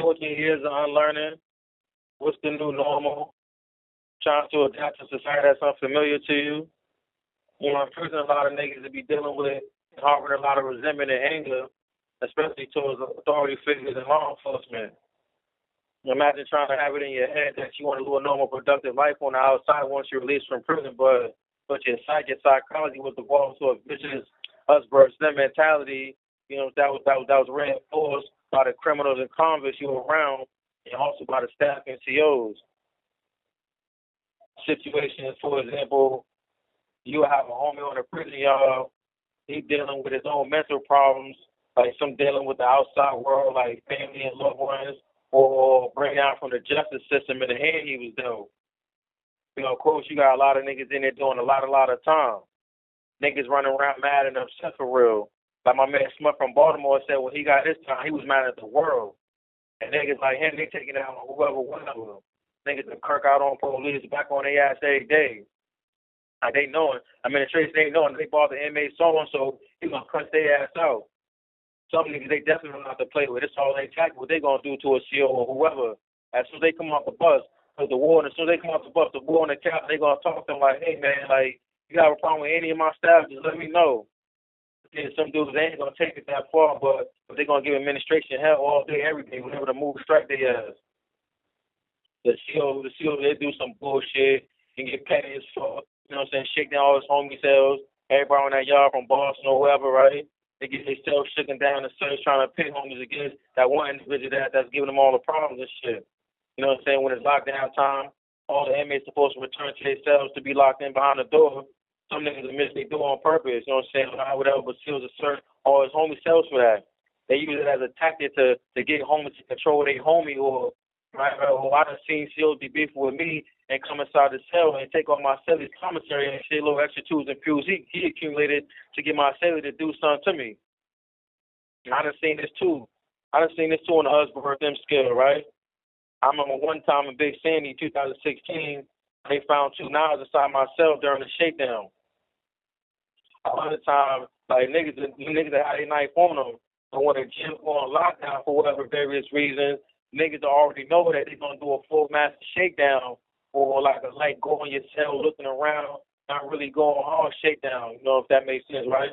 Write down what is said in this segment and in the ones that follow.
14 years of unlearning. What's the new normal? Trying to adapt to society that's unfamiliar to you. You know, in prison, a lot of niggas to be dealing with harboring a lot of resentment and anger, especially towards authority figures and law enforcement. Imagine trying to have it in your head that you want to live a normal, productive life on the outside once you're released from prison, but your psychology was evolved to a vicious us versus them mentality. You know, that was reinforced by the criminals and convicts you were around, and also by the staff and COs. Situations, for example, you have a homie on the prison yard. He dealing with his own mental problems, like some dealing with the outside world, like family and loved ones, or bring out from the justice system in the hand he was dealt. You know, of course, you got a lot of niggas in there doing a lot of time. Niggas running around mad and upset for real. Like my man Smith from Baltimore said, when he got his time, he was mad at the world. And niggas like him, they taking out on whoever, whatever. Niggas that kirk out on police, back on their ass every day. Like they knowing, administration ain't knowing they bought the inmate so he gonna cut their ass out. Some niggas, they definitely don't have to play with. It's all they tackle what they gonna do to a CO or whoever. As soon as they come off the bus, because the warden, as soon as they come off the bus, the warden and the captain, they gonna talk to them like, hey man, like, you have a problem with any of my staff, just let me know. And some dudes, they ain't gonna take it that far, but they gonna give administration hell all day, every day, whenever the move strike their ass. The CO, they do some bullshit and get petty as fuck. You know what I'm saying? Shake down all his homie cells. Everybody on that yard from Boston or whoever, right? They get themselves shaken down and started trying to pit homies against that one individual that's giving them all the problems and shit. You know what I'm saying? When it's lockdown time, all the inmates supposed to return to their cells to be locked in behind the door. Some niggas admit they do on purpose. You know what I'm saying? Whatever, but seals a search all his homie cells for that. They use it as a tactic to get homies to control their homie or right? Well, I done seen seals be beefing with me and come inside the cell and take all my celly's commissary and shit, little extra twos and pews he accumulated to get my celly to do something to me. And I done seen this too. I done seen this too on the Husband them scale, right? I remember one time in Big Sandy, 2016, they found 2 knives inside my cell during the shakedown. Other time, like niggas that had a knife on them, but when the gym go on lockdown for whatever various reasons, niggas already know that they're going to do a full master shakedown or like a light go on your cell looking around, not really going hard shakedown, you know, if that makes sense, right?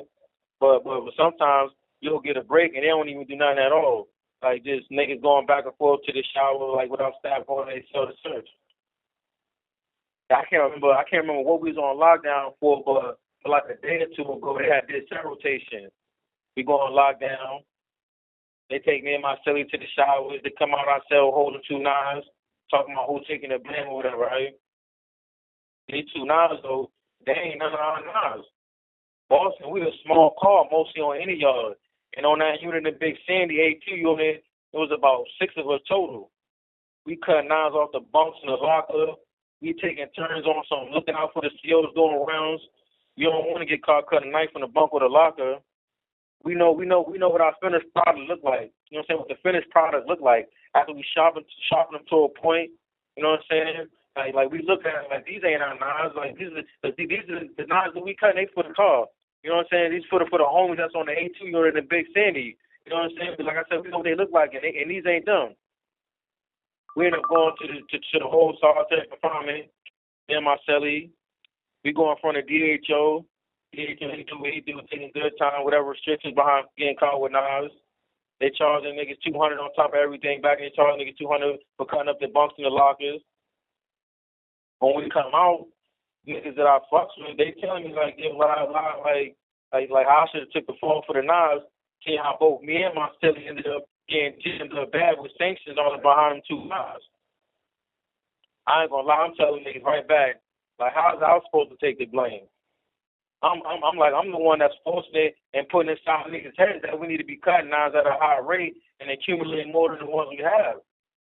But sometimes you'll get a break and they don't even do nothing at all. Like just niggas going back and forth to the shower like without staff going to their cell to search. I can't remember what we was on lockdown for, but like a day or two ago they had this cell rotation. We go on lockdown. They take me and my celly to the showers. They come out our cell holding 2 knives, talking about who's taking the blame or whatever, right? These 2 knives, though, they ain't none of our knives. Boston, we a small car, mostly on any yard. And on that unit in Big Sandy, A2 unit, it was about 6 of us total. We cut knives off the bunks in the locker. We taking turns on some looking out for the COs doing rounds. You don't want to get caught cutting a knife in the bunk or the locker. We know what our finished product look like. You know what I'm saying? What the finished product look like after we sharpen them to a point. You know what I'm saying? Like we look at it like these ain't our knives. Like these are the knives that we cut. They for the car. You know what I'm saying? These for the homies that's on the A2 unit in Big Sandy. You know what I'm saying? But like I said, we know what they look like, and these ain't them. We end up going to the whole solitary confinement. Me and my celly. We go in front of DHO. He do what he do, taking good time, whatever restrictions behind getting caught with knives. They charging niggas $200 on top of everything back, and they charging niggas $200 for cutting up the bunks in the lockers. When we come out, niggas that I fucks with, they telling me like they lie, like I should have took the fall for the knives. See how both me and my celly ended up getting jammed up bad with sanctions all behind them 2 knives. I ain't gonna lie, I'm telling niggas right back, like how's I supposed to take the blame? I'm the one that's forcing it and putting inside niggas' heads that we need to be cutting knives at a high rate and accumulating more than the ones we have.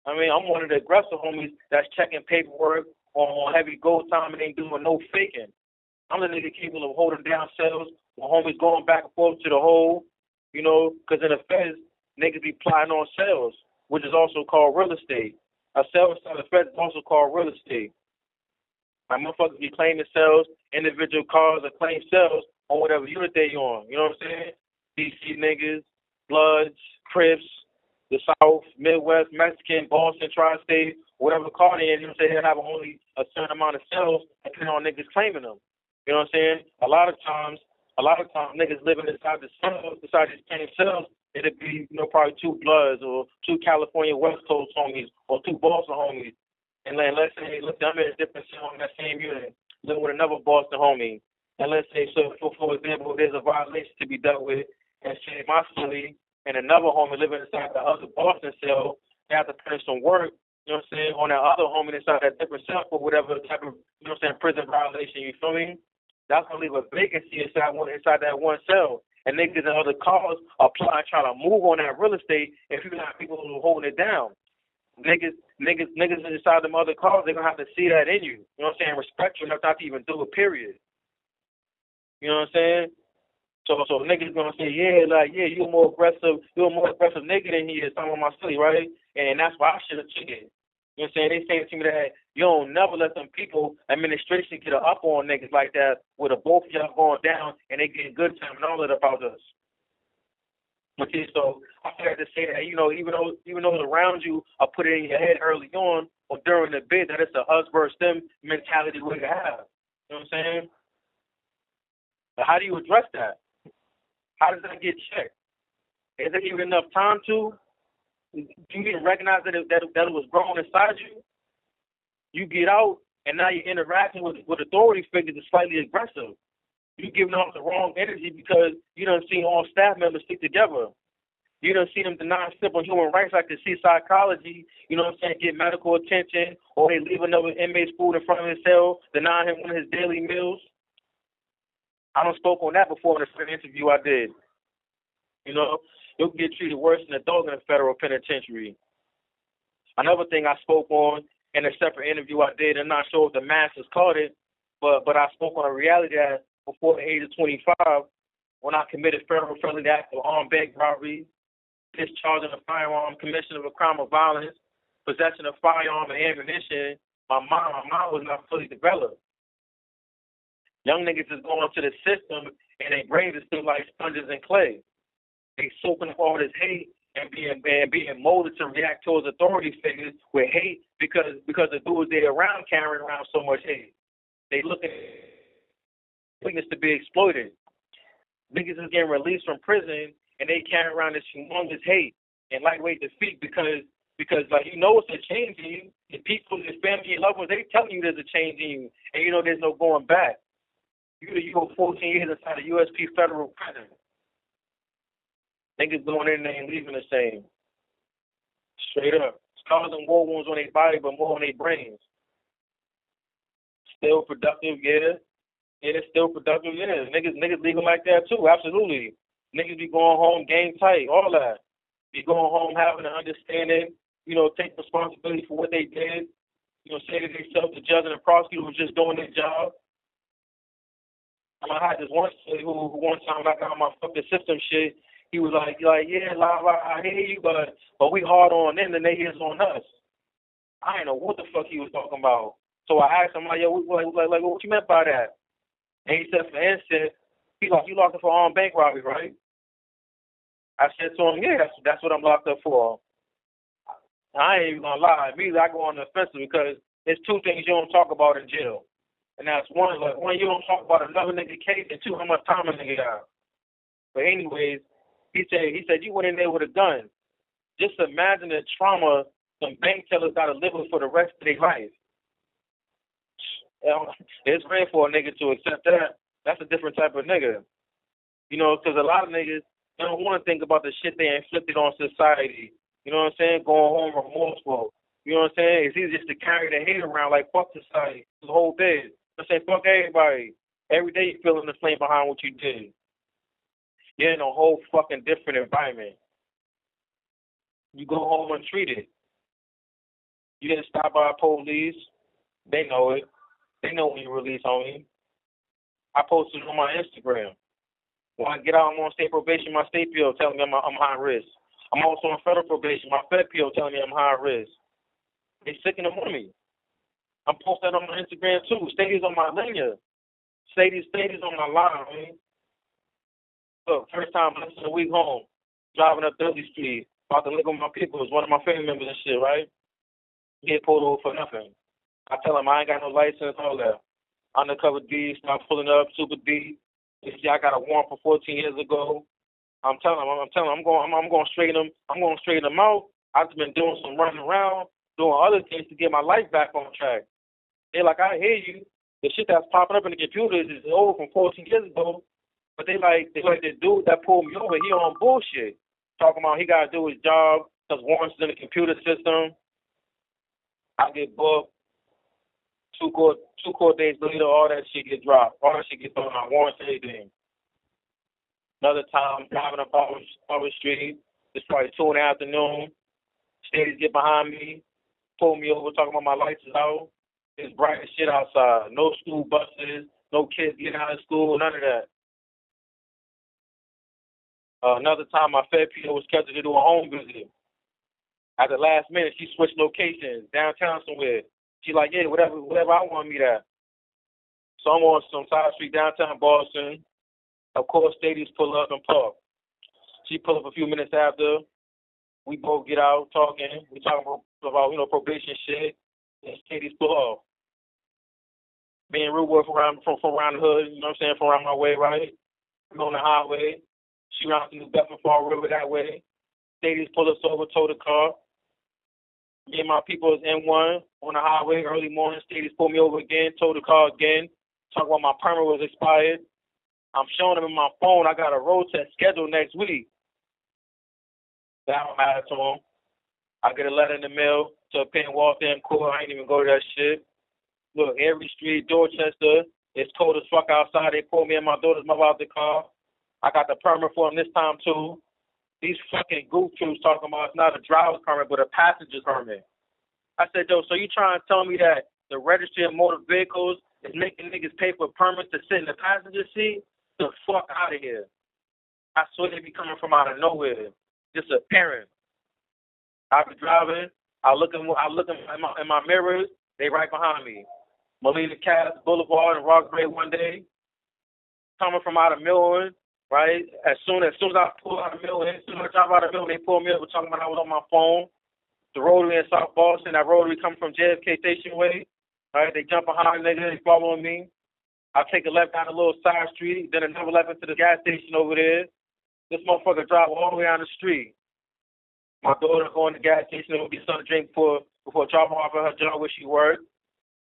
I mean, I'm one of the aggressive homies that's checking paperwork on heavy gold time and ain't doing no faking. I'm the nigga capable of holding down cells when homies going back and forth to the hole, you know, because in the feds, niggas be plotting on cells, which is also called real estate. A cell inside the feds is also called real estate. Like motherfuckers be claiming cells, individual cars, or claim cells on whatever unit they on. You know what I'm saying? DC niggas, Bloods, Crips, the South, Midwest, Mexican, Boston, Tri-State, whatever car they in, you know what I'm saying, they have only a certain amount of sales depending on niggas claiming them. You know what I'm saying? A lot of times niggas living inside the cells, inside these same cells, it'd be, you know, probably two Bloods or two California West Coast homies or two Boston homies. And then let's say I'm in a different cell in that same unit, living with another Boston homie. And let's say, so for example, there's a violation to be dealt with and say my facility and another homie living inside the other Boston cell, they have to finish some work, you know what I'm saying, on that other homie inside that different cell for whatever type of, you know what I'm saying, prison violation, you feel me? That's going to leave a vacancy inside that one cell. And niggas and other cars apply trying to move on that real estate if you got people who are holding it down. Niggas inside them other cars, they're going to have to see that in you. You know what I'm saying? Respect you enough not to even do it, period. You know what I'm saying? So niggas gonna say, yeah, you're a more aggressive nigga than he is talking about my city, right? And that's why I should have took it. You know what I'm saying? They saying to me that you don't never let them people, administration get up on niggas like that with a both of y'all going down and they getting good time and all that about us. Okay, so I had to say that, you know, even though around you are put it in your head early on or during the bid that it's a us versus them mentality we have. You know what I'm saying? But how do you address that? How does that get checked? Is there even enough time to? Do you even recognize that it was growing inside you? You get out, and now you're interacting with authority figures that's slightly aggressive. You're giving off the wrong energy because you don't see all staff members stick together. You don't see them deny simple human rights like to see psychology, you know what I'm saying, get medical attention, or they leave another inmate's food in front of his cell, deny him one of his daily meals. I done spoke on that before in a certain interview I did. You know, you'll get treated worse than a dog in a federal penitentiary. Another thing I spoke on in a separate interview I did, I'm not sure if the masses caught it, but I spoke on a reality that before the age of 25, when I committed federal felony act of armed bank robbery, discharging a firearm, commission of a crime of violence, possession of firearm and ammunition, my mind was not fully developed. Young niggas is going to the system and their brains is still like sponges and clay. They soaking up all this hate and being molded to react towards authority figures with hate because the dudes they're around carrying around so much hate. They looking at weakness to be exploited. Niggas is getting released from prison and they carry around this humongous hate and lightweight defeat because like you know it's a change in you. The people, your family, your loved ones, they telling you there's a change in you and you know there's no going back. You go 14 years inside a USP federal prison. Niggas going in there and leaving the same. Straight up. It's causing war wounds on their body, but more on their brains. Still productive, yeah. Yeah, it's still productive, yeah. Niggas leaving like that too, absolutely. Niggas be going home game tight, all that. Be going home having an understanding, you know, take responsibility for what they did. You know, say to themselves, the judge and the prosecutor was just doing their job. I had this one kid who one time when I got my fucking system shit, he was like, yeah, I hear you, but we hard on them and they is on us. I didn't know what the fuck he was talking about. So I asked him, like, yo, what you meant by that? And he said, for instance, he's like, you locked up for armed bank robbery, right? I said to him, yeah, that's what I'm locked up for. I ain't even gonna lie. Immediately I go on the offensive because there's two things you don't talk about in jail. And that's one, you don't talk about another nigga case, and two, how much time a nigga got. But anyways, he said you went in there with a gun. Just imagine the trauma some bank tellers got to live with for the rest of their life. It's rare for a nigga to accept that. That's a different type of nigga. You know, because a lot of niggas, they don't want to think about the shit they inflicted on society. You know what I'm saying? Going home remorseful. You know what I'm saying? It's easy just to carry the hate around like fuck society the whole day. I say fuck everybody. Every day you're feeling the flame behind what you did. You're in a whole fucking different environment. You go home untreated. You didn't stop by police. They know it. They know when you release on me. I posted it on my Instagram. When I get out, I'm on state probation. My state PO telling me I'm high risk. I'm also on federal probation. My fed PO telling me I'm high risk. They sick of me. I'm posting on my Instagram too. Stadies on my linear. Stadies on my line, man. Look, first time less than a week home, driving up Dudley Street. about to link with my people. It's one of my family members and shit, right? Get pulled over for nothing. I tell him I ain't got no license, all that. Undercover D, start pulling up, super D. You see, I got a warrant for 14 years ago. I'm telling him, I'm going straighten them. I'm going to straighten them out. I've just been doing some running around, doing other things to get my life back on track. They're like, I hear you. The shit that's popping up in the computers is old from 14 years ago. But they like the dude that pulled me over. He on bullshit, talking about he got to do his job because warrants in the computer system. I get booked. Two court days later, all that shit get dropped. All that shit get thrown out. Warrants, anything. Another time, driving up Harvard Street. It's probably 2 in the afternoon. Stadies get behind me, pull me over, talking about my lights is out. It's bright as shit outside. No school buses, no kids getting out of school, none of that. Another time, my Fed PO was scheduled to do a home visit. At the last minute, she switched locations downtown somewhere. She like, yeah, whatever I want to meet at. So I'm on some side street downtown Boston. Of course, Stadies pull up and park. She pull up a few minutes after. We both get out talking. We talking about probation shit. And Stadies pull off. Being real work from around the hood, you know what I'm saying, from around my way, right? We on the highway. She rounds the New Bedford Fall River that way. Stadies pull us over, tow the car. Me and my people is N1 on the highway early morning. Stadies pull me over again, tow the car again. Talk about my permit was expired. I'm showing them in my phone I got a road test scheduled next week. That don't matter to them. I get a letter in the mail to a pen Waltham court. I ain't even go to that shit. Look, every street, Dorchester, it's cold as fuck outside. They pulled me and my daughter's mother out the car. I got the permit for them this time too. These fucking goof troops talking about it's not a driver's permit, but a passenger's permit. I said, yo, so you trying to tell me that the registry of motor vehicles is making niggas pay for permits to sit in the passenger seat? The fuck out of here. I swear they be coming from out of nowhere. Disappearing. I be driving. I look in my mirrors. They right behind me. Molina Cass Boulevard and Roxbury one day. Coming from out of Millwood, right? As soon as I pull out of Millwood, as soon as I drive out of Millwood, they pull me up. We're talking about I was on my phone. The rotary in South Boston, that rotary coming from JFK Station Way. Right? They jump behind niggas. They following me. I take a left down a little side street, then another left into the gas station over there. This motherfucker drive all the way down the street. My daughter going to the gas station to get something to drink before dropping off at her job where she worked.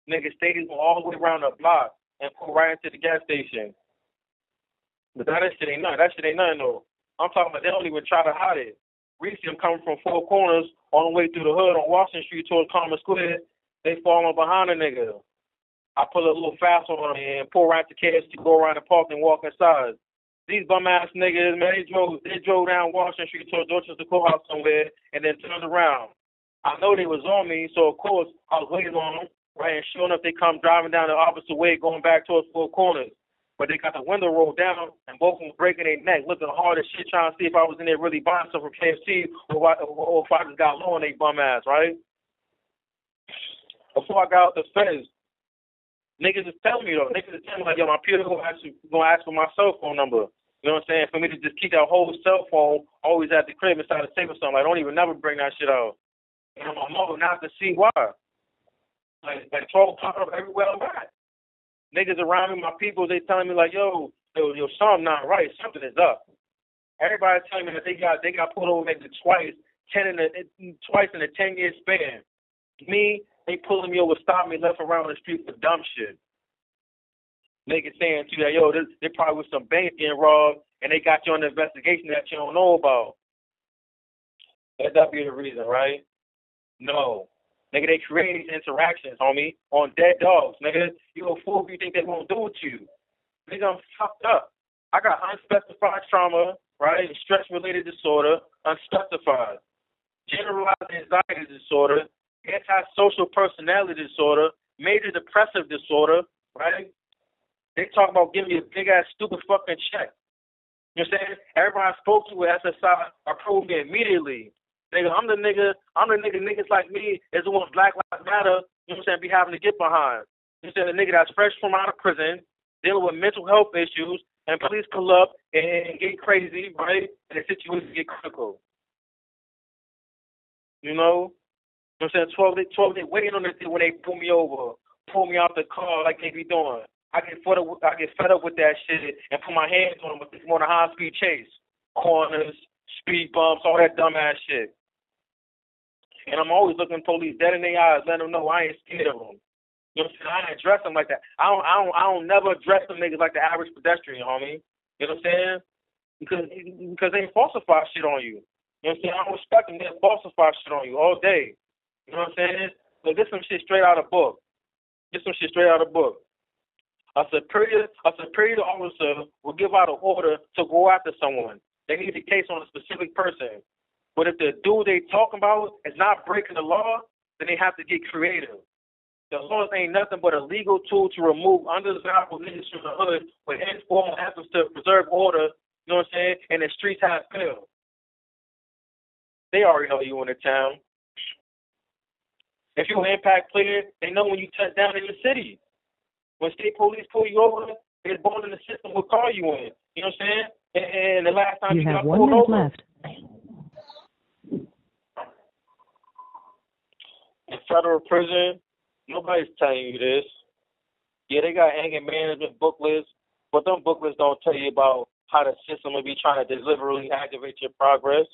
Niggas stayed all the way around the block and pull right into the gas station. But that shit ain't nothing. That shit ain't nothing though. I'm talking about they don't even try to hide it. We see them coming from Four Corners all the way through the hood on Washington Street towards Commerce Square. They falling behind a nigga. I pull a little fast on them and pull right to KFC, go around the park and walk inside. These bum ass niggas, man, they drove down Washington Street towards Dorchester Courthouse somewhere and then turned around. I know they was on me, so of course I was waiting on them, right? And sure enough, they come driving down the opposite way, going back towards Four Corners. But they got the window rolled down and both of them breaking their neck, looking hard as shit, trying to see if I was in there really buying something from KFC or if I just got low on they bum ass, right? Before I got out the fence, niggas is telling me though. Niggas is telling me like, yo, my peer gonna ask for my cell phone number. You know what I'm saying? For me to just keep that whole cell phone always at the crib inside the safe or something. Like, don't even never bring that shit out. And my mother not to see why. Like trouble popping up everywhere I'm at. Niggas around me, my people, they telling me like, yo, something not right. Something is up. Everybody telling me that they got pulled over maybe twice in a 10-year span. Me, they pulling me over, stopping me left around the street for dumb shit. Niggas saying to you that, yo, they probably was some bank getting robbed, and they got you on the investigation that you don't know about. Let that be the reason, right? No. Nigga, they create these interactions, homie, on dead dogs. Nigga, you a fool if you think they won't do it to you. Nigga, I'm fucked up. I got unspecified trauma, right? Stress-related disorder, unspecified. Generalized anxiety disorder, antisocial personality disorder, major depressive disorder, right? They talk about giving me a big-ass, stupid fucking check. You know what I'm saying? Everybody I spoke to with SSI approved me immediately. Nigga, I'm the nigga niggas like me is the ones Black Lives Matter, you know what I'm saying, be having to get behind. You know what I'm saying? The nigga that's fresh from out of prison, dealing with mental health issues, and police pull up and get crazy, right? And the situation get critical. You know? You know what I'm saying? 12 days waiting on it when they pull me over, pull me out the car like they be doing. I get fed up with that shit and put my hands on them with this more than high speed chase. Corners, speed bumps, all that dumbass shit. And I'm always looking police dead in their eyes, letting them know I ain't scared of them. You know what I'm saying? I ain't address them like that. I don't never address them niggas like the average pedestrian, homie. You know what I'm saying? Because they falsify shit on you. You know what I'm saying? I don't respect them. They falsify shit on you all day. You know what I'm saying? So this some shit straight out of book. This some shit straight out of book. A superior officer will give out an order to go after someone. They need a case on a specific person. But if the dude they talking about is not breaking the law, then they have to get creative. The laws ain't nothing but a legal tool to remove undesirable niggas from the hood with informal efforts to preserve order, you know what I'm saying, and the streets have failed. They already know you in the town. If you're an impact player, they know when you touch down in the city. When state police pull you over, they're born in the system will call you in. You know what I'm saying? And the last time you got pulled over. Left. In federal prison, nobody's telling you this. Yeah, they got anger management booklets, but them booklets don't tell you about how the system will be trying to deliberately aggravate your progress.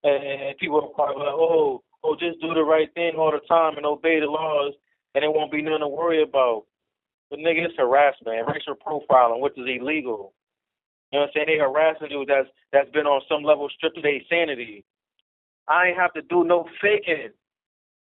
And people are probably like, oh, just do the right thing all the time and obey the laws, and it won't be nothing to worry about. But nigga, it's harassment, racial profiling, which is illegal. You know what I'm saying? They harassing you that's been on some level stripped of their sanity. I ain't have to do no faking.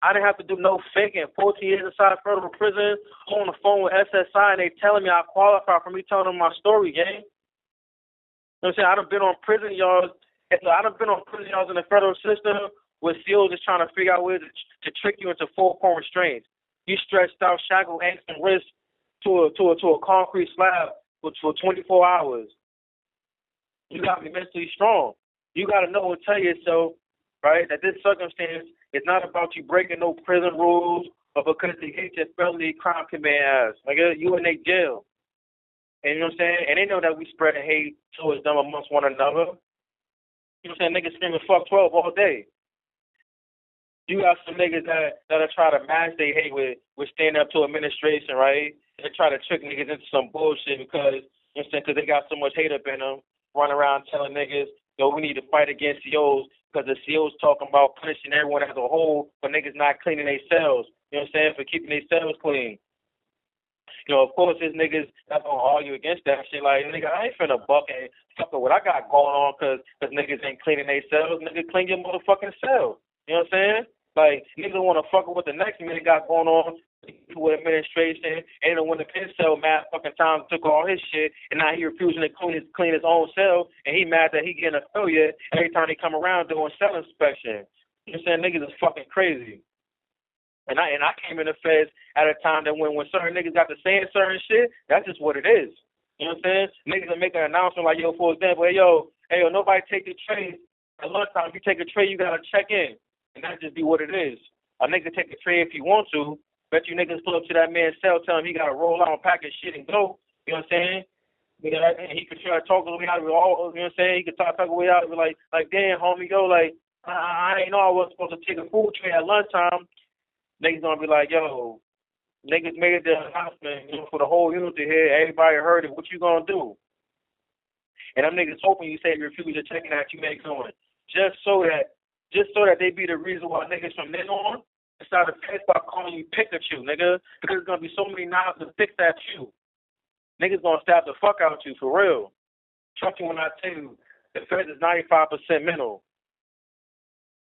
I didn't have to do no faking. 14 years inside federal prison, I'm on the phone with SSI, and they telling me I qualify for me telling them my story, gang. You know what I'm saying? I done been on prison yards. I done been on prison yards in the federal system where SEALs is trying to figure out ways to trick you into full-form restraints. You stretched out, shackled, ankles, and wrists to a concrete slab for 24 hours. You got to be mentally strong. You got to know and tell yourself, right, that this circumstance is not about you breaking no prison rules or because they hate your felony crime committing ass. Like, you in their jail. And you know what I'm saying? And they know that we spreading hate towards them amongst one another. You know what I'm saying? Niggas screaming fuck 12 all day. You got some niggas that'll try to match their hate with standing up to administration, right? They try to trick niggas into some bullshit because, you know what I'm saying, because they got so much hate up in them, run around telling niggas, yo, we need to fight against COs because the COs talking about punishing everyone as a whole, but niggas not cleaning their cells, you know what I'm saying, for keeping their cells clean. You know, of course, there's niggas that's going to argue against that shit. Like, nigga, I ain't finna buck and fuck with what I got going on because niggas ain't cleaning their cells. Nigga, clean your motherfucking cell. You know what I'm saying? Like, niggas don't want to fuck with what the next minute got going on with administration. And then when the pen cell mad fucking Tom took all his shit, and now he refusing to clean his own cell, and he mad that he getting a failure every time they come around doing cell inspection. You know what I'm saying? Niggas is fucking crazy. And I came in the feds at a time that when certain niggas got to saying certain shit, that's just what it is. You know what I'm saying? Niggas will make an announcement like, yo, for example, hey, yo, nobody take the tray. At lunchtime, if you take a tray, you got to check in. And that just be what it is. A nigga take a tray if he want to. Bet you niggas pull up to that man's cell, tell him he got to roll out and pack his shit and go. You know what I'm saying? And he could try to talk his way out of it all. You know what I'm saying? He could talk his way out of it like damn, homie, yo, like, I ain't know I was supposed to take a food tray at lunchtime. Niggas gonna be like, yo, niggas made the announcement, you know, for the whole unit to hear. Everybody heard it. What you gonna do? And them niggas hoping you say you refuse to check it out, you make someone. Just so that they be the reason why niggas from then on start to piss by calling you Pikachu, nigga. Because there's gonna be so many knives to fix at you. Niggas gonna stab the fuck out you for real. Trust me when I tell you, the feds is 95% mental.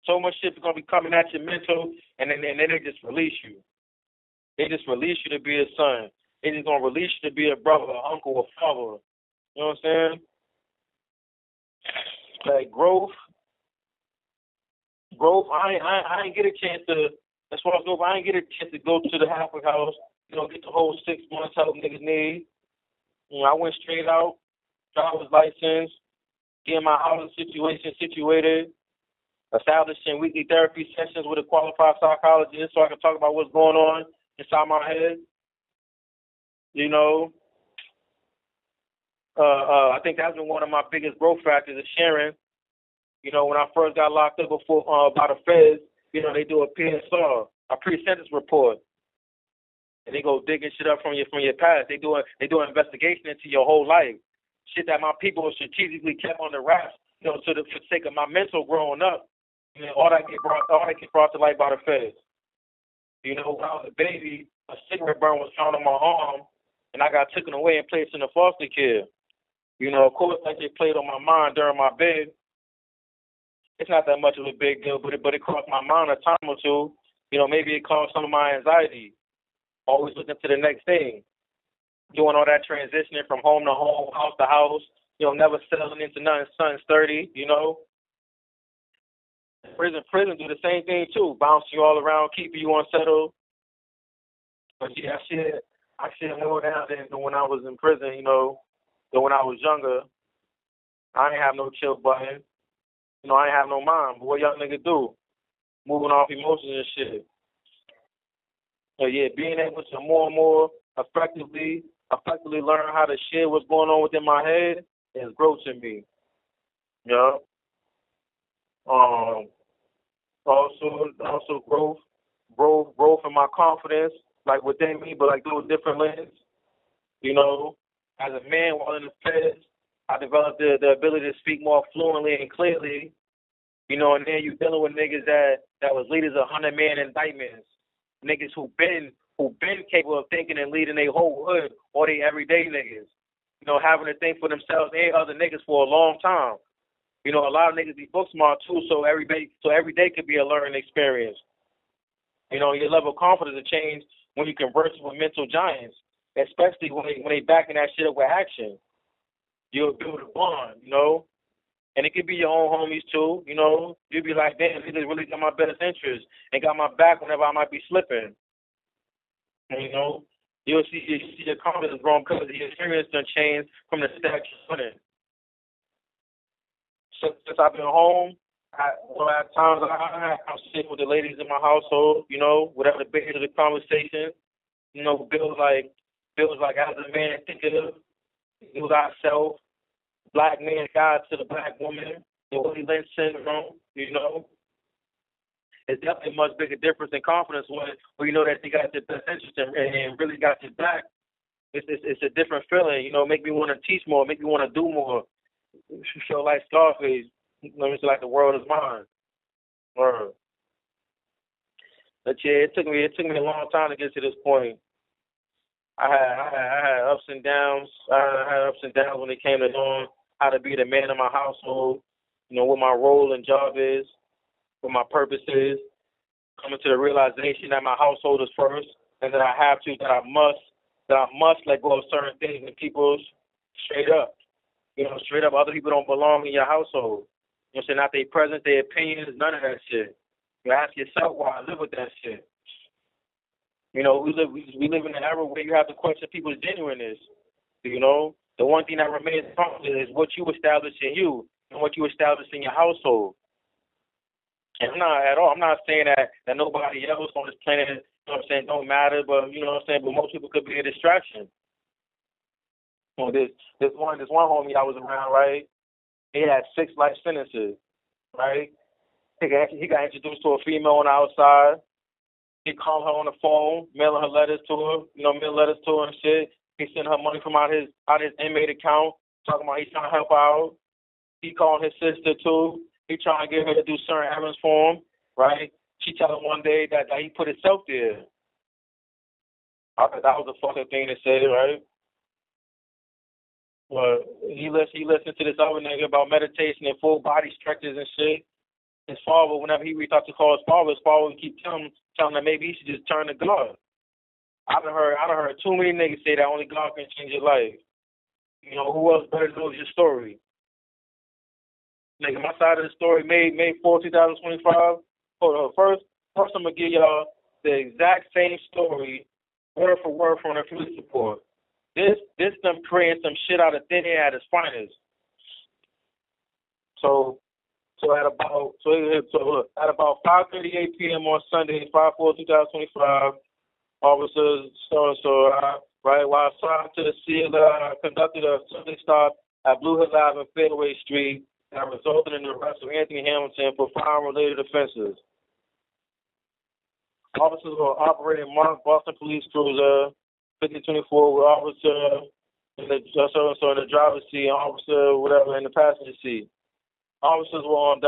So much shit is going to be coming at your mental, and then they just release you. They just release you to be a son. They just going to release you to be a brother, or uncle, or father. You know what I'm saying? Like, growth, I ain't get a chance to, that's what I was doing, I ain't get a chance to go to the halfway house, you know, get the whole 6 months help niggas need. You know, I went straight out, driver's license, getting my housing situation situated, establishing weekly therapy sessions with a qualified psychologist so I can talk about what's going on inside my head. You know, I think that's been one of my biggest growth factors is sharing You know, when I first got locked up before by the feds, you know, they do a PSR, a pre-sentence report, and they go digging shit up from your past. They do an investigation into your whole life, shit that my people strategically kept on the wraps, you know, for the sake of my mental growing up. You know, all that get brought to light by the feds. You know, when I was a baby, a cigarette burn was found on my arm, and I got taken away and placed in a foster care. You know, of course, like they played on my mind during my bed. It's not that much of a big deal, but it crossed my mind a time or two. You know, maybe it caused some of my anxiety. Always looking to the next thing. Doing all that transitioning from home to home, house to house. You know, never settling into something sturdy, you know. Prison do the same thing too. Bounce you all around, keep you unsettled. But yeah, I shit more down than when I was in prison, you know, than when I was younger. I ain't have no chill button. You know, I ain't have no mind. But what y'all niggas do? Moving off emotions and shit. So yeah, being able to more and more effectively learn how to share what's going on within my head is growth to me. You know? Also growth in my confidence, like within me, but like through a different lens. You know, as a man while in the feds, I developed the ability to speak more fluently and clearly. You know, and then you dealing with niggas that was leaders of 100-man indictments, niggas who been capable of thinking and leading their whole hood or they everyday niggas. You know, having to think for themselves and other niggas for a long time. You know, a lot of niggas be book smart too, so every day could be a learning experience. You know, your level of confidence will change when you converse with mental giants, especially when they backing that shit up with action. You'll build a bond, you know. And it could be your own homies too, you know. You'll be like, damn, niggas really got my best interest and got my back whenever I might be slipping. And, you know, you'll see your confidence growing because the experience done changed from the steps you're running. Since I've been home, at times I'm sitting with the ladies in my household, you know, whatever the base of the conversation, you know, feels like as a man thinking of ourselves, black man guide to the black woman, the Willie Lynch syndrome, you know. It's definitely a much bigger difference in confidence when you know that they got your best interest and really got your back. It's a different feeling, you know, make me want to teach more, make me want to do more. Show like Scarface, let me say like the world is mine. But yeah, it took me a long time to get to this point. I had ups and downs. I had ups and downs when it came to knowing how to be the man of my household. You know what my role and job is, what my purpose is. Coming to the realization that my household is first, and that I must let go of certain things and people straight up. You know, straight up, other people don't belong in your household. You know, so not their presence, their opinions, none of that shit. You ask yourself why I live with that shit. You know, we live in an era where you have to question people's genuineness. You know, the one thing that remains constant is what you establish in you and what you establish in your household. And I'm not saying that nobody else on this planet, you know what I'm saying, don't matter, but you know what I'm saying, but most people could be a distraction. You know, this one homie I was around, right? He had 6 life sentences, right? He got introduced to a female on the outside. He called her on the phone, mailing her letters to her, you know, mailing letters to her and shit. He sent her money from out his inmate account, talking about he's trying to help her out. He called his sister too. He trying to get her to do certain errands for him, right? She told him one day that he put himself there. I thought that was a fucking thing to say, right? But he listened to this other nigga about meditation and full body stretches and shit. His father, whenever he reached out to call his father would keep telling him that maybe he should just turn to God. I done heard too many niggas say that only God can change your life. You know, who else better knows your story? Nigga, my side of the story, May 4, 2025. First, I'm gonna give y'all the exact same story, word for word from the police report. This them creating some shit out of thin air at its finest. So at about 5:38 p.m. on Sunday, 5/4/2025, officers right while assigned to the scene, conducted a Sunday stop at Blue Hill Ave and Fairway Street. that resulted in the arrest of Anthony Hamilton for firearm-related offenses. Officers were operating marked Boston Police Cruiser 5024 with officer in the driver's seat and officer whatever in the passenger seat. Officers were on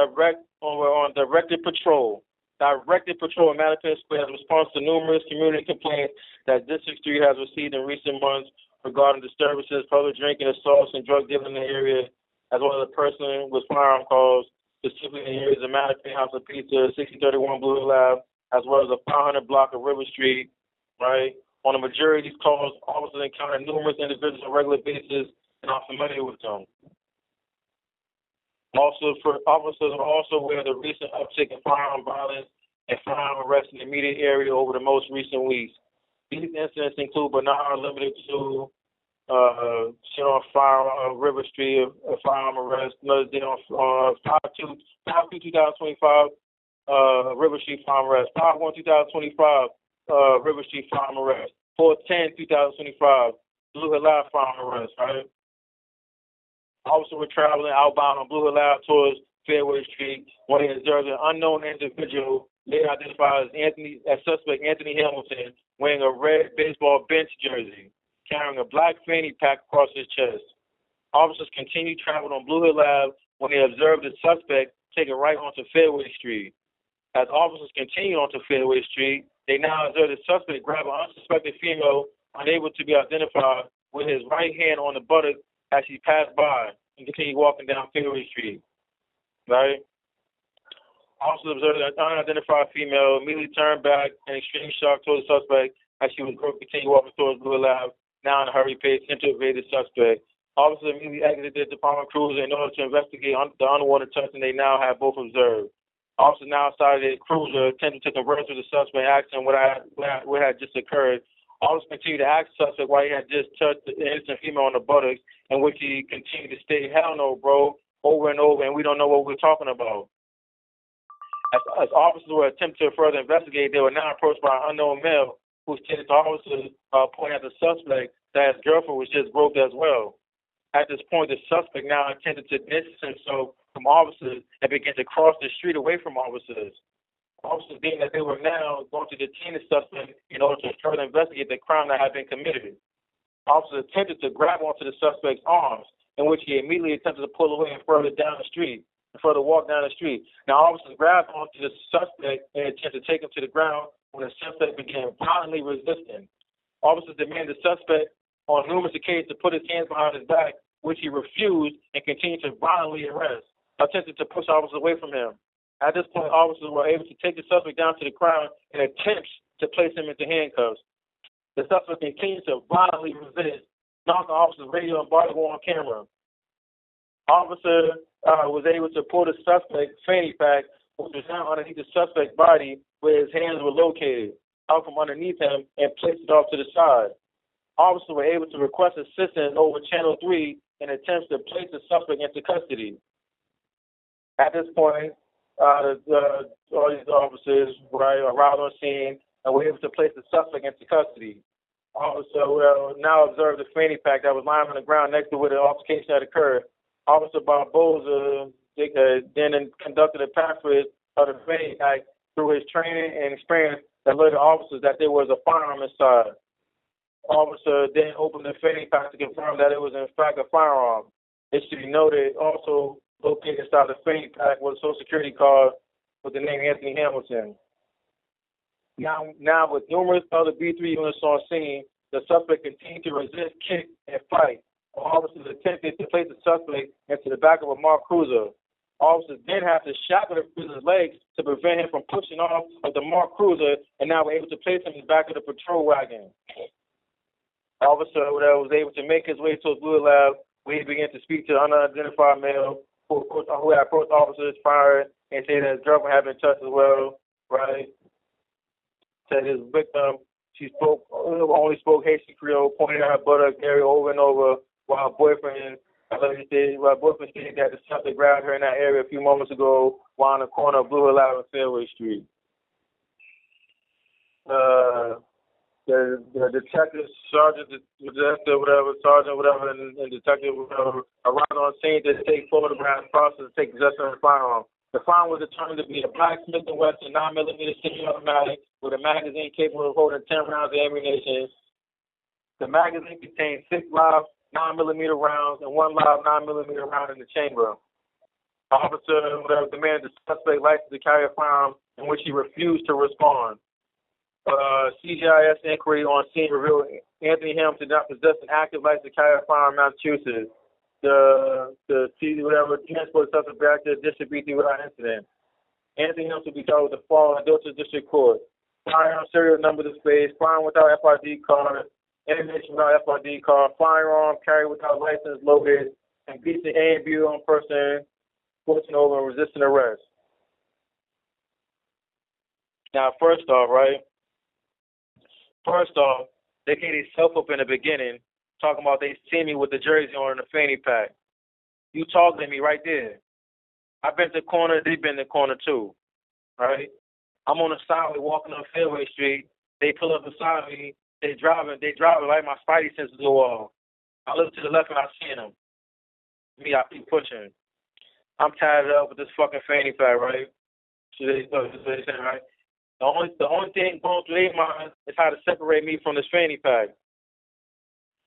directed patrol. Directed patrol in Mattapan Square as a response to numerous community complaints that District 3 has received in recent months regarding disturbances, public drinking, assaults, and drug dealing in the area, as well as a person with firearm calls, specifically in the areas of Mattapan House of Pizza, 6031 Blue Hill Ave, as well as a 500 block of River Street, right? On the majority of these calls, officers encounter numerous individuals on a regular basis and are familiar with them. Officers are also aware of the recent uptick in firearm violence and firearm arrests in the immediate area over the most recent weeks. These incidents include, but not are limited to, shit on River Street, a firearm arrest, another day on 5/2/2025, River Street firearm arrest, 5/1/2025, River Street firearm arrest, 4/10/2025, Blue Hill Ave firearm arrest, right? Officers were traveling outbound on Blue Hill Ave towards Fairway Street when they observed an unknown individual later identified as suspect Anthony Hamilton wearing a red baseball bench jersey, carrying a black fanny pack across his chest. Officers continued traveling on Blue Hill Ave when they observed the suspect take a right onto Fairway Street. As officers continued onto Fairway Street, they now observed the suspect grab an unsuspecting female unable to be identified with his right hand on the buttock as she passed by and continued walking down Fairway Street. Right? Officers observed an unidentified female immediately turned back in extreme shock towards the suspect as she was continuing walking towards Blue Hill Ave, now in a hurry pace, to evade the suspect. Officers immediately exited the department cruiser in order to investigate the underwater testing they now have both observed. Officers now outside the cruiser attempted to converse with the suspect, asking what had just occurred. Officers continued to ask the suspect why he had just touched the innocent female on the buttocks, in which he continued to state, "Hell no, bro," over and over, and we don't know what we're talking about. As officers were attempting to further investigate, they were now approached by an unknown male who stated to officers, pointing at the suspect, that his girlfriend was just groped as well. At this point, the suspect now attempted to distance himself from officers and began to cross the street away from officers. Officers deemed that they were now going to detain the suspect in order to further investigate the crime that had been committed. Officers attempted to grab onto the suspect's arms, in which he immediately attempted to pull away and further walk down the street. Now, officers grabbed onto the suspect and attempted to take him to the ground when the suspect began violently resisting. Officers demanded the suspect on numerous occasions to put his hands behind his back, which he refused and continued to violently arrest, attempting to push officers away from him. At this point, officers were able to take the suspect down to the ground in attempts to place him into handcuffs. The suspect continued to violently resist, knocking officers' radio embargo on camera. Officer was able to pull the suspect's fanny pack, which was now underneath the suspect's body, where his hands were located, out from underneath him, and placed it off to the side. Officers were able to request assistance over Channel 3 in attempts to place the suspect into custody. At this point, all these officers arrived on scene and were able to place the suspect into custody. Officer now observed the fanny pack that was lying on the ground next to where the altercation had occurred. Officer Barboza then conducted a password of the fanny pack through his training and experience that alerted officers that there was a firearm inside. Officer then opened the fanny pack to confirm that it was in fact a firearm. It should be noted also located inside the fanny pack was a Social Security card with the name Anthony Hamilton. Now with numerous other B3 units on scene, the suspect continued to resist, kick, and fight. Officers attempted to place the suspect into the back of a marked cruiser. Officers then had to shackle the prisoner's legs to prevent him from pushing off of the marked cruiser, and now were able to place him in the back of the patrol wagon. Officer was able to make his way to a Blue Lab, where he began to speak to an unidentified male who had approached officers, fired, and said that his girlfriend had been touched as well, right? Said his victim, she only spoke Haitian Creole, pointing at her buttock area over and over, while her boyfriend stated that the suspect grabbed her in that area a few moments ago while on the corner of Blue Hill Ave and Fairway Street. The detective, sergeant, whatever, and detective, whatever, arrived on scene to take photographs, process, and take possession of the firearm. The firearm was determined to be a black Smith & Wesson 9mm semi-automatic with a magazine capable of holding 10 rounds of ammunition. The magazine contained 6 live 9mm rounds and 1 live 9mm round in the chamber. The officer, whatever, demanded the suspect license to carry a firearm, in which he refused to respond. CGIS inquiry on scene revealed Anthony Helms did not possess an active license to carry a firearm in Massachusetts. The transport suspect back to the district BT without incident. Anthony Helms will be charged with the following in Dorchester District Court: firearm serial number displays, firearm without FID card, ammunition without FID card, firearm carried without license loaded, and beating A and B on person, forcing over and resisting arrest. Now, first off, they gave themselves up in the beginning, talking about they see me with the jersey on and the fanny pack. You talking to me right there. I've been to the corner, they've been to the corner too, right? I'm on the sidewalk walking on Fairway Street. They pull up beside me. They driving like my spidey senses go off. I look to the left and I see them. Me, I keep pushing. I'm tied up with this fucking fanny pack, right? So they say, right? The only thing going through their mind is how to separate me from this fanny pack.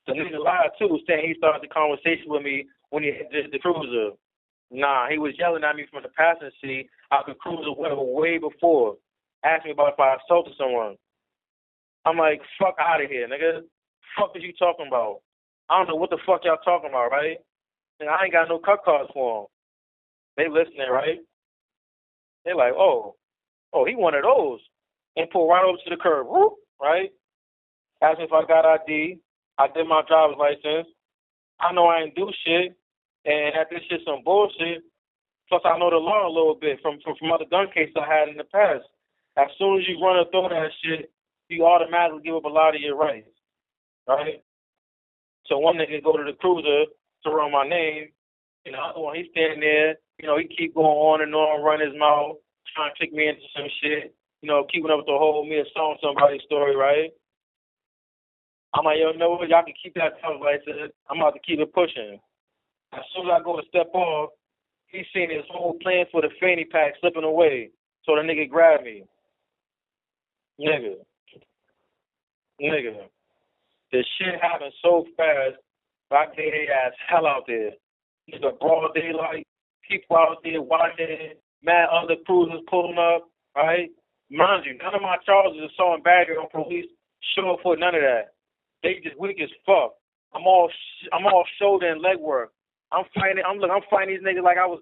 The nigga lied too, saying he started the conversation with me when he hit the cruiser. Nah, he was yelling at me from the passenger seat out the cruiser way before. Asking me about if I assaulted someone. I'm like, fuck out of here, nigga. Fuck is you talking about? I don't know what the fuck y'all talking about, right? And I ain't got no cut cards for them. They listening, right? They like, oh, he one of those. And pull right over to the curb, whoop, right? Asked me if I got ID. I did my driver's license. I know I ain't do shit. And that this shit some bullshit. Plus, I know the law a little bit from other gun cases I had in the past. As soon as you run or throw that shit, you automatically give up a lot of your rights, right? So one nigga go to the cruiser to run my name, and the other one, he's standing there, he keep going on and on, run his mouth, trying to trick me into some shit, keeping up with the whole me assaulting somebody's story, right? I'm like, yo, know what? Y'all can keep that driver's license. I'm about to keep it pushing. As soon as I go to step off, he's seen his whole plan for the fanny pack slipping away. So the nigga grabbed me. Nigga. This shit happened so fast, I gave their ass hell out there. It's a broad daylight, people out there watching, mad other cruisers pulling up, right? Mind you, none of my charges are assault and battery on police, show for none of that. They just weak as fuck. I'm all shoulder and leg work. I'm fighting these niggas like I was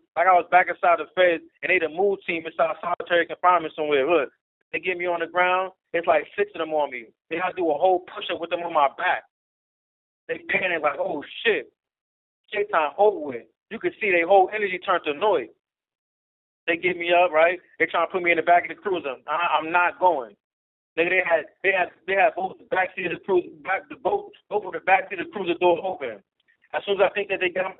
back inside the feds and they the move team inside solitary confinement somewhere. Look, they get me on the ground. It's like 6 of them on me. They gotta do a whole push-up with them on my back. They panic like, oh shit. Shit time over with. You can see their whole energy turn to noise. They get me up, right? They trying to put me in the back of the cruiser. I'm not going. Nigga, they had both the back seat of the cruiser, both of the back seat of the cruiser doors open. As soon as they think they got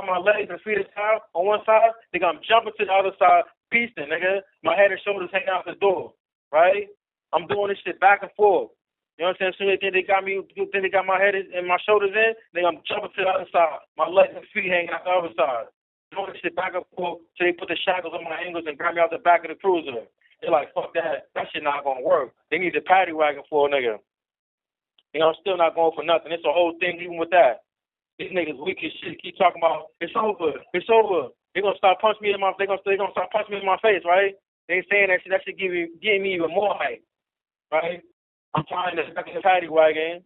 my legs and feet aside on one side, they gonna jump into the other side, beasting, nigga. My head and shoulders hanging out the door, right? I'm doing this shit back and forth. You know what I'm saying? As soon as they got my head and my shoulders in, they gonna jump into the other side. My legs and feet hanging out the other side. Doing this shit back and forth till they put the shackles on my ankles and grab me out the back of the cruiser. They're like, fuck that. That shit not gonna work. They need the paddy wagon for a nigga. I'm still not going for nothing. It's a whole thing even with that. These niggas weak as shit. Keep talking about it's over. They're gonna start punching me in my start punching me in my face, right? They saying that shit give me even more hype. Right? I'm trying to back in the paddy wagon.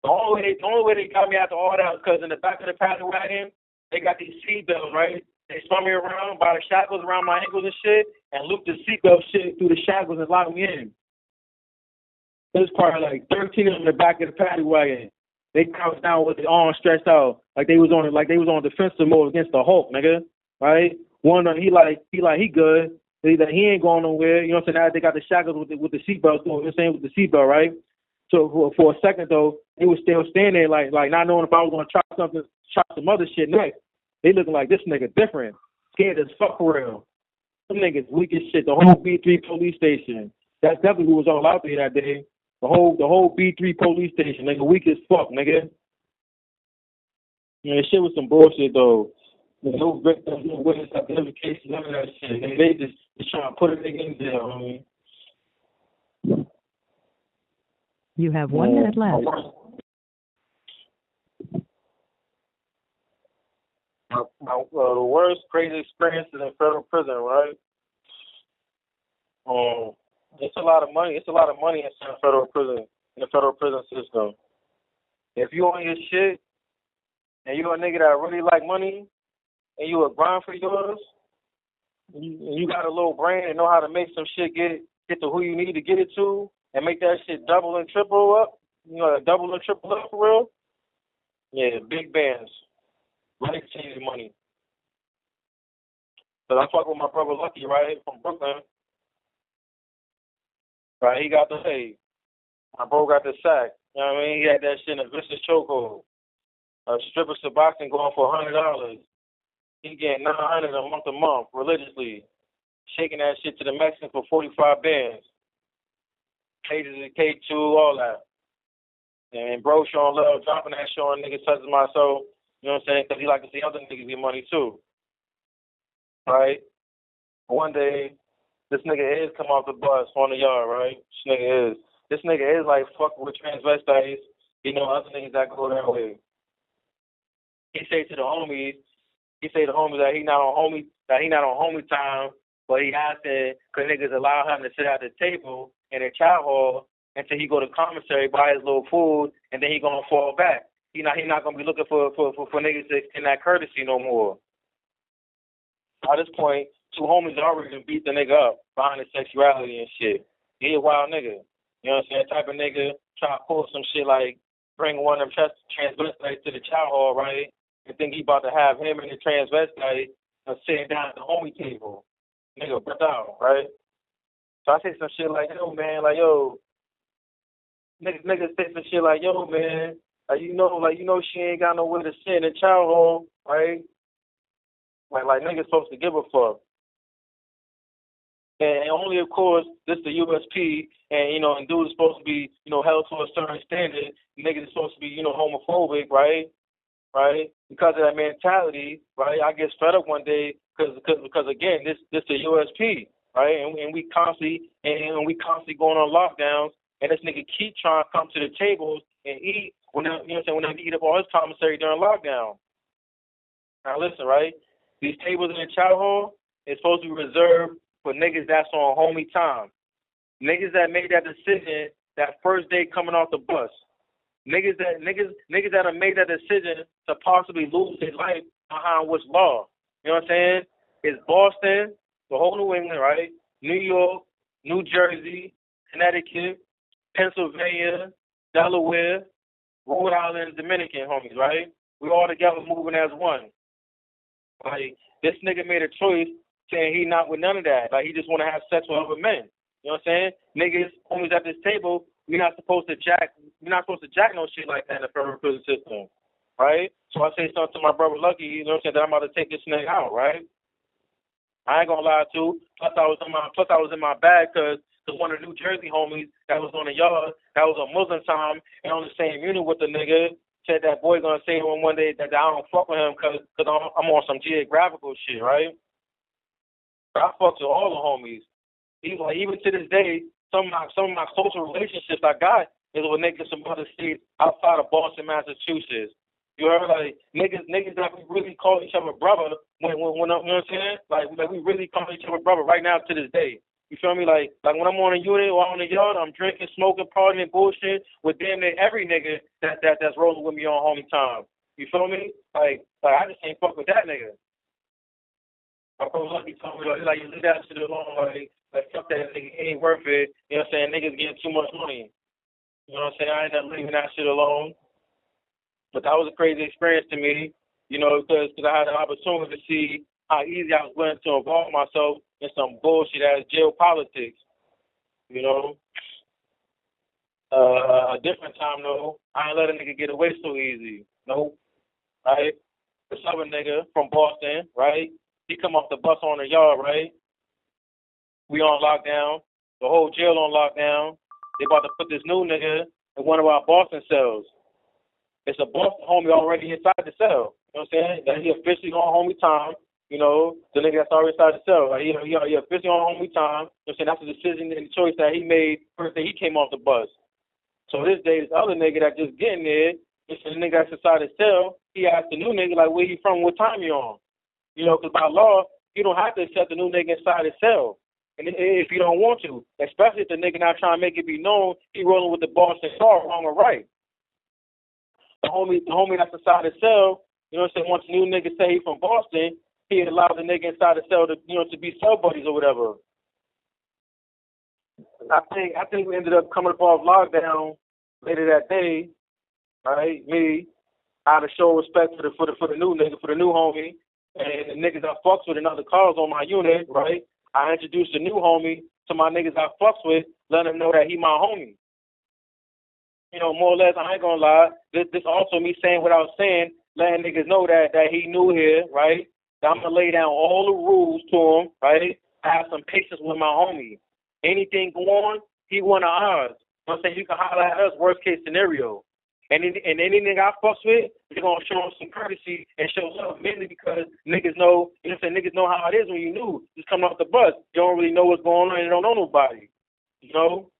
The only way they got me after all that was because in the back of the paddy wagon, they got these seatbelts, right? They spun me around by the shackles around my ankles and shit and looped the seatbelt shit through the shackles and locked me in. There's probably like 13 of them in the back of the paddy wagon. They crouched down with their arms stretched out, like they was on defensive mode against the Hulk, nigga. Right? One of them, he good. He ain't going nowhere. You know what I'm saying? Now they got the shackles with the seatbelt, you know what I'm saying, with the seatbelt, right? So for a second though, they was still standing there like not knowing if I was gonna try some other shit next. They looking like this nigga different, scared as fuck for real. Them niggas weak as shit. The whole B3 police station. That's definitely who was all out there that day. The whole B3 police station, nigga, weak as fuck, nigga. Man, shit was some bullshit though. No victims, no witness identification, none of that shit. They just trying to put a nigga in jail, I mean. You have 1 minute left. The worst crazy experiences in federal prison, right? It's a lot of money. It's a lot of money in federal prison, in the federal prison system. If you on your shit and you a nigga that really like money and you a grind for yours, you got a little brain and know how to make some shit get to who you need to get it to and make that shit double and triple up, double and triple up for real. Yeah, big bands, life changing money. So I fuck with my brother Lucky, right, from Brooklyn. Right, he got the pay. My bro got the sack. You know what I mean? He had that shit in a vicious chokehold. A stripper Suboxone going for $100. He getting $900 a month religiously. Shaking that shit to the Mexicans for 45 bands. Cages and K2, all that. And bro showing love, dropping that showing niggas touching my soul. You know what I'm saying? Because he like to see other niggas get money too. Right? One day, this nigga is come off the bus on the yard, right? This nigga is like fucking with transvestites. Other niggas that go that way. He say to the homies that he not on homie time, but he asking because niggas allow him to sit at the table in the chow hall until he go to commissary, buy his little food, and then he gonna fall back. He not gonna be looking for niggas to extend that courtesy no more. At this point, 2 homies already done beat the nigga up behind his sexuality and shit. He a wild nigga. You know what I'm saying? Type of nigga try to pull some shit like bring one of them transvestites to the chow hall, right? And think he about to have him and the transvestite sitting down at the homie table. Nigga, breath out, right? So I say some shit like, yo, man, like, yo, niggas say some shit like, yo, man, she ain't got nowhere to sit in the chow hall, right? Like niggas supposed to give a fuck. And only, of course, this the USP, and dudes supposed to be, held to a certain standard. Niggas is supposed to be, homophobic, right? Right? Because of that mentality, right? I get fed up one day because again, this the USP, right? And we constantly going on lockdowns, and this nigga keep trying to come to the tables and eat when they eat up all his commissary during lockdown. Now listen, right? These tables in the chow hall is supposed to be reserved for niggas that's on homie time. Niggas that made that decision that first day coming off the bus. Niggas that have made that decision to possibly lose their life behind which law. You know what I'm saying? It's Boston, the whole New England, right? New York, New Jersey, Connecticut, Pennsylvania, Delaware, Rhode Island, Dominican homies, right? We all together moving as one. Like, this nigga made a choice saying he not with none of that. Like, he just want to have sex with other men. You know what I'm saying? Niggas, homies at this table, we're not supposed to jack no shit like that in the federal prison system, right? So I say something to my brother Lucky, you know what I'm saying, that I'm about to take this nigga out, right? I ain't gonna lie to. Plus I was in my bag because one of the New Jersey homies that was on the yard, that was on Muslim time and on the same unit with the nigga, said that boy gonna say to him one day that I don't fuck with him because I'm on some geographical shit, right? But I fuck with all the homies. Even to this day, some of my social relationships I got is with niggas from other states outside of Boston, Massachusetts. You heard, like niggas that we really call each other brother when you know what I'm saying? Like we really call each other brother right now to this day. You feel me? Like when I'm on a unit or on the yard, I'm drinking, smoking, partying, bullshit with damn near every nigga that's rolling with me on homie time. You feel me? Like I just ain't fuck with that nigga. My bro Lucky told me like you leave that shit alone, like fuck that nigga, he ain't worth it. You know what I'm saying? Niggas getting too much money. You know what I'm saying? I ended up leaving that shit alone. But that was a crazy experience to me, because I had the opportunity to see how easy I was willing to involve myself in some bullshit ass jail politics. A different time though, I ain't let a nigga get away so easy. Nope. Right? This other nigga from Boston, right? He come off the bus on the yard, right? We on lockdown. The whole jail on lockdown. they about to put this new nigga in one of our Boston cells. It's a Boston homie already inside the cell. You know what I'm saying? That he officially on homie time. You know, the nigga that's already inside the cell. Like, he officially on homie time. You know what I'm saying? That's the decision and the choice that he made first day he came off the bus. So this day, this other nigga that just getting there, this nigga that's inside the cell, he asked the new nigga, like, where you from, what time you on? You know, because by law, you don't have to accept the new nigga inside the cell. And if you don't want to, especially if the nigga not trying to make it be known, he rolling with the Boston car, wrong or right. The homie that's inside the cell, you know what I'm saying, once the new nigga say he from Boston, he allowed the nigga inside the cell to, you know, to be cell buddies or whatever. I think we ended up coming up off lockdown later that day, right? Me, out of show respect for the new nigga, for the new homie, and the niggas I fucks with and other cars on my unit, right? I introduced the new homie to my niggas I fucks with, letting them know that he my homie. You know, more or less, I ain't gonna lie. This also me saying what I was saying, letting niggas know that he new here, right? That I'm gonna lay down all the rules to him, right? I have some patience with my homie. Anything go on, he one of ours. You know what I'm saying? You can holler at us, worst case scenario. And any nigga I fucks with, they're gonna show him some courtesy and show love, mainly because niggas know, you know what I'm saying, niggas know how it is when you new. Just coming off the bus. You don't really know what's going on and you don't know nobody. You know?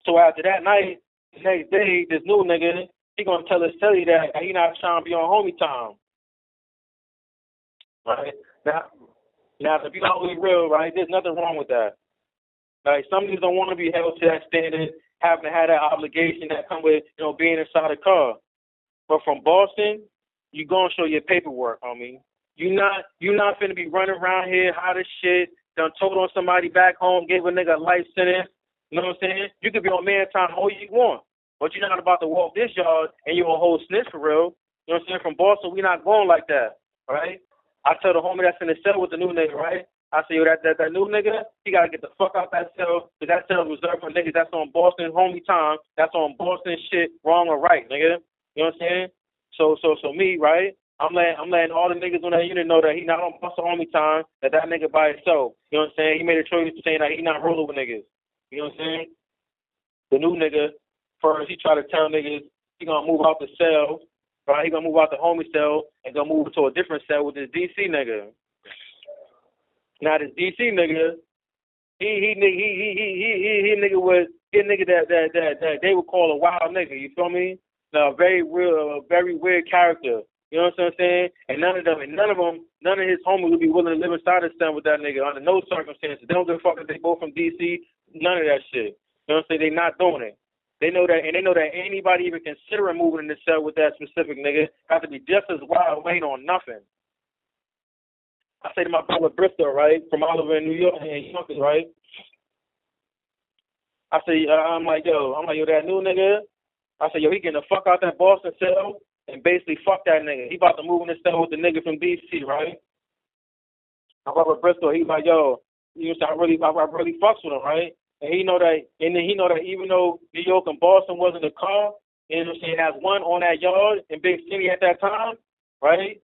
So after that night, the next day, this new nigga, he gonna tell you that he not trying to be on homie time. Right? Now to be totally real, right, there's nothing wrong with that. Like, some niggas don't want to be held to that standard, having to have that obligation that come with, you know, being inside a car. But from Boston, you gonna show your paperwork, homie. You not finna be running around here hot as shit, done told on somebody back home, gave a nigga a life sentence. You know what I'm saying? You could be on man time all you want, but you're not about to walk this yard and you're a whole snitch for real. You know what I'm saying? From Boston, we not going like that, right? I tell the homie that's in the cell with the new nigga, right? I say, yo, that new nigga, he got to get the fuck out that cell, because that cell is reserved for niggas that's on Boston homie time, that's on Boston shit, wrong or right, nigga. You know what I'm saying? So me, right, I'm letting all the niggas on that unit know that he not on Boston homie time, that nigga by himself. You know what I'm saying? He made a choice saying that he not rolling with niggas. You know what I'm saying? The new nigga, first, he try to tell niggas he going to move out the cell, right? He going to move out the homie cell and go move to a different cell with this DC nigga. Now this DC nigga, he nigga was a nigga that they would call a wild nigga. You feel me? Now, very weird character. You know what I'm saying? And none of his homies would be willing to live inside the cell with that nigga under no circumstances. They don't give a fuck if they both from DC. None of that shit. You know what I'm saying? They not doing it. They know that, and they know that anybody even considering moving in the cell with that specific nigga have to be just as wild, waiting on nothing. I say to my brother Bristol, right, from all over in New York and Yonkers, right? I say, I'm like, yo, that new nigga. I say, yo, he getting the fuck out that Boston cell and basically fuck that nigga. He about to move in the cell with the nigga from DC, right? My brother Bristol, he's like, yo, you know, I really fucks with him, right? And he know that even though New York and Boston wasn't a car, you know what I'm saying, as one on that yard in Big City at that time, right?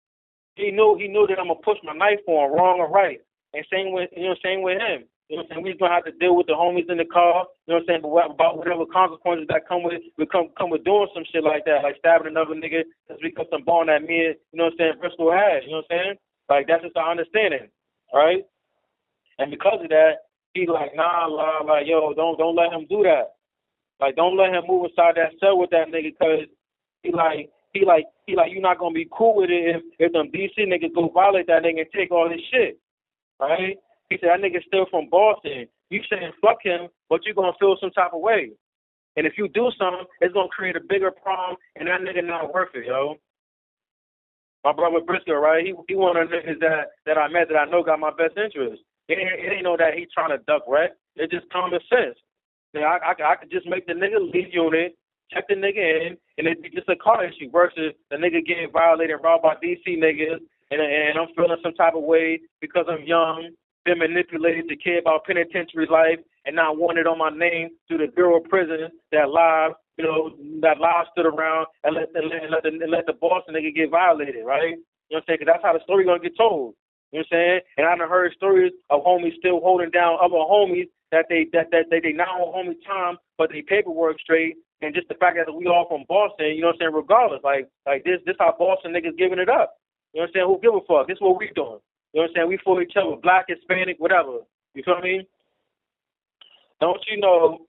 He knew that I'm gonna push my knife for him, wrong or right. And same with him. You know what I'm saying? We gonna have to deal with the homies in the car, you know what I'm saying, about whatever consequences that come with doing some shit like that, like stabbing another nigga just because some bone that me, you know what I'm saying, Bristol has, you know what I'm saying? Like, that's just our understanding, right? And because of that, he's like, nah, like, yo, don't let him do that. Like, don't let him move inside that cell with that nigga, because he like, you're not gonna be cool with it if them DC niggas go violate that nigga and take all this shit, right? He said, that nigga's still from Boston. You saying fuck him, but you're gonna feel some type of way. And if you do something, it's gonna create a bigger problem, and that nigga not worth it, yo. My brother Briscoe, right? He one of the niggas that I met that I know got my best interest. It ain't know that he trying to duck, right? It's just common sense. I could just make the nigga leave unit, check the nigga in, and it'd be just a car issue versus the nigga getting violated and robbed by DC niggas, and I'm feeling some type of way because I'm young, been manipulated to care about penitentiary life, and not wanted on my name through the Bureau of Prisons that live stood around and let the Boston nigga get violated, right? You know what I'm saying? Because that's how the story gonna get told. You know what I'm saying? And I done heard stories of homies still holding down other homies that they not on homie time, but they paperwork straight. And just the fact that we all from Boston, you know what I'm saying? Regardless, like this how Boston niggas giving it up. You know what I'm saying? Who give a fuck? This is what we doing. You know what I'm saying? We for each other, black, Hispanic, whatever. You feel me? Don't you know,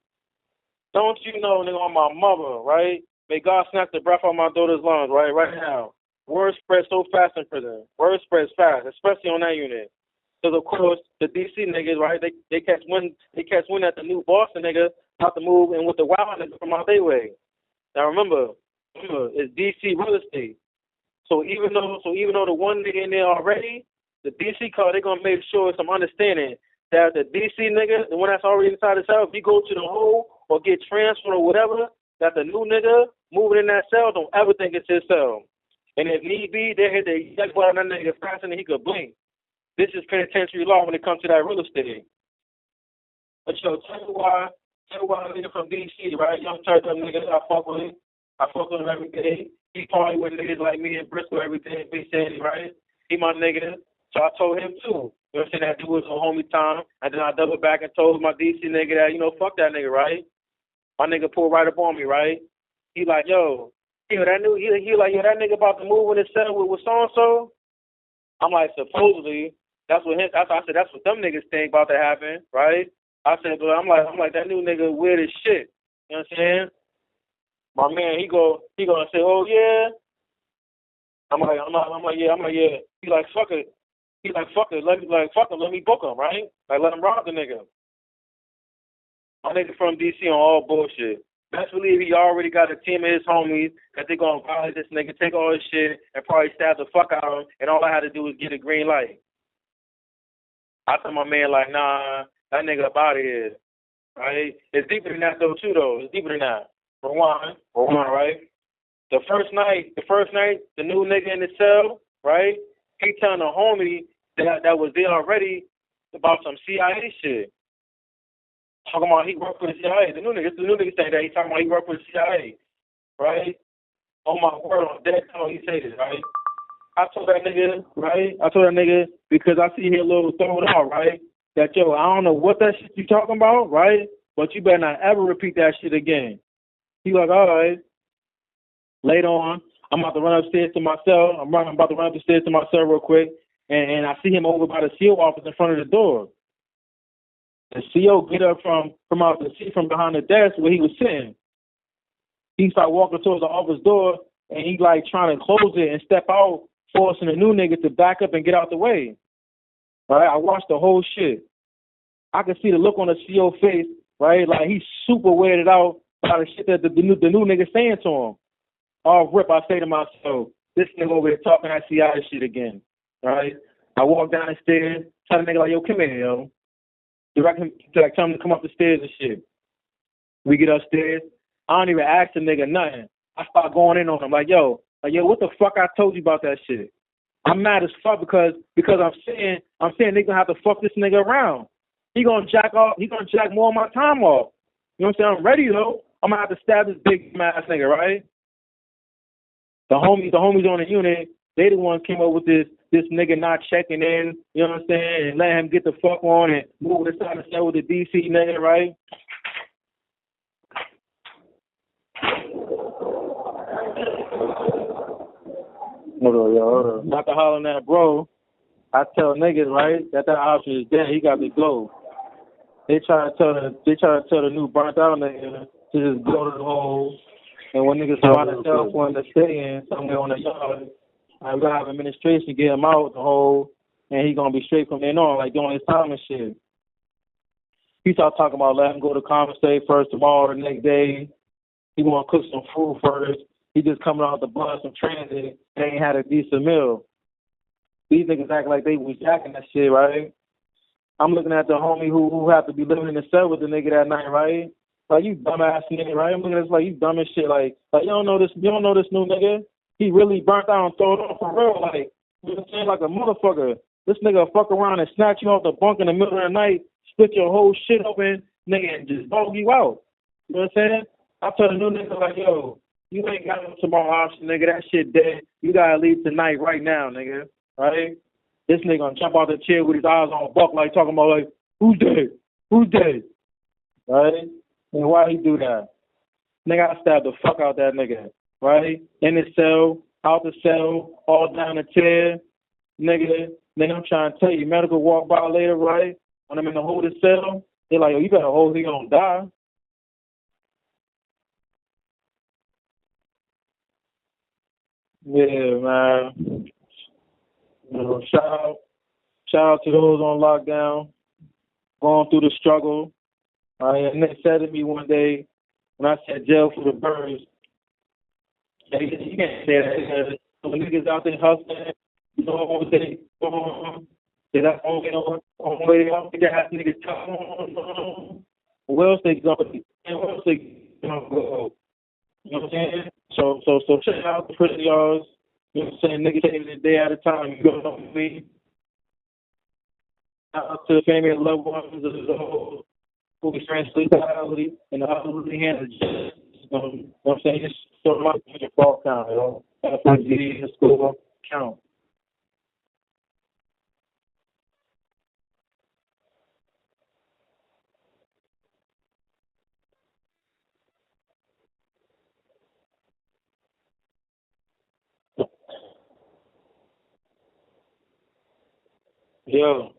nigga, on my mother, right? May God snap the breath out my daughter's lungs, right now. Word spreads so fast in prison. Word spreads fast, especially on that unit. Because of course the DC niggas, right? They catch wind that the new Boston nigga about to move in with the wild nigga from out their way. Now remember, it's DC real estate. So even though the one nigga in there already, the DC car, they gonna make sure some understanding that the DC nigga, the one that's already inside the cell, if he go to the hole or get transferred or whatever, that the new nigga moving in that cell don't ever think it's his cell. And if need be, they hit the eject button on that nigga faster than he could blink. This is penitentiary law when it comes to that real estate. But tell me why a nigga from DC, right? Young church up niggas, I fuck with him. I fuck with him every day. He party with niggas like me in Bristol every day, Big Sandy, right? He my nigga. So I told him too. You know what I'm saying? That dude was on homie time. And then I doubled back and told my DC nigga that, fuck that nigga, right? My nigga pulled right up on me, right? He like, yo, that nigga about to move in his cell with so and so. I'm like, supposedly, that's what them niggas think about to happen, right? I said, but I'm like that new nigga weird as shit. You know what I'm saying? My man, he gonna say, oh yeah. I'm like, yeah. He like, fuck it. Let me book him, right? Like, let him rob the nigga. My nigga from DC on all bullshit. Best believe he already got a team of his homies that they gonna violate this nigga, take all his shit, and probably stab the fuck out of him, and all I had to do was get a green light. I told my man, like, nah, that nigga up out of here, right? It's deeper than that, though, too, though. It's deeper than that. Rewind, right? The first night, the new nigga in the cell, right? He telling a homie that was there already about some CIA shit. Talking about he worked for the CIA. The new nigga saying that he talking about he worked for the CIA, right? On my word, on dead tone, he say this, right? I told that nigga, because I see he a little thrown out, right? That, yo, I don't know what that shit you talking about, right? But you better not ever repeat that shit again. He like, all right. Later on, I'm about to run upstairs to my cell. I'm about to run up the stairs to my cell real quick, and I see him over by the CO office in front of the door. The CO get up from out the seat from behind the desk where he was sitting. He start walking towards the office door, and he like trying to close it and step out, forcing the new nigga to back up and get out the way. Right? I watched the whole shit. I could see the look on the CO face, right? Like he's super weirded out by the shit that the new nigga saying to him. Off rip, I say to myself, this nigga over here talking that CIA shit again, right? I walk down the stairs, tell the nigga like, yo, come here, yo. Direct him, like, tell him to come up the stairs and shit. We get upstairs. I don't even ask the nigga nothing. I start going in on him like, yo, what the fuck I told you about that shit? I'm mad as fuck because I'm saying they gonna have to fuck this nigga around. He gonna jack more of my time off. You know what I'm saying? I'm ready though. I'm gonna have to stab this big ass nigga, right? The homies on the unit, they the ones came up with this nigga not checking in, you know what I'm saying, and let him get the fuck on and move inside the cell with the DC nigga, right? Hold on. Not to holler at bro. I tell niggas, right, that option is dead. He got to go. They try to tell the new burnt out nigga to just go to the hole. And when niggas find themselves wanting to stay in somewhere on the yard, I'm gonna have administration get him out the hole, and he gonna be straight from then on, like doing his time and shit. He start talking about letting him go to Conversate first tomorrow, the next day. He wanna cook some food first. He just coming off the bus from transit and ain't had a decent meal. These niggas act like they was jacking that shit, right? I'm looking at the homie who have to be living in the cell with the nigga that night, right? Like, you dumbass nigga, right? I'm looking at this like, you dumb as shit. Like you don't know this new nigga. He really burnt out and throw it off for real. Like, you know what I'm saying? Like a motherfucker. This nigga fuck around and snatch you off the bunk in the middle of the night, split your whole shit open, nigga, and just dog you out. You know what I'm saying? I tell the new nigga like, yo, you ain't got no tomorrow option, nigga. That shit dead. You gotta leave tonight right now, nigga. Right? This nigga gonna jump out the chair with his eyes on Buck, like talking about like, who's dead? Who's dead? Right? And why he do that? Nigga, I stabbed the fuck out that nigga. Right? In the cell, out the cell, all down the chair. Nigga, I'm trying to tell you, medical walk by later, right? When I'm in the holding cell, they're like, yo, you better hold, he gonna die. Yeah, man. You know, shout out to those on lockdown, going through the struggle. And they said to me one day when I said jail for the birds, hey, you can't say that. When niggas out there hustling, you know what they that's only on way out. They got niggas talking. Where else they going? Where else they gonna go? You know what I'm saying? So shout out to prison yards. You know what I'm saying? Niggas taking it a day at a time. You go on me. Shout out to the family and loved ones of the whole who experienced lethality and the other hand of justice. You know what I'm saying? Just sort of like your fall count, you know? That's what you need in school count. Yo.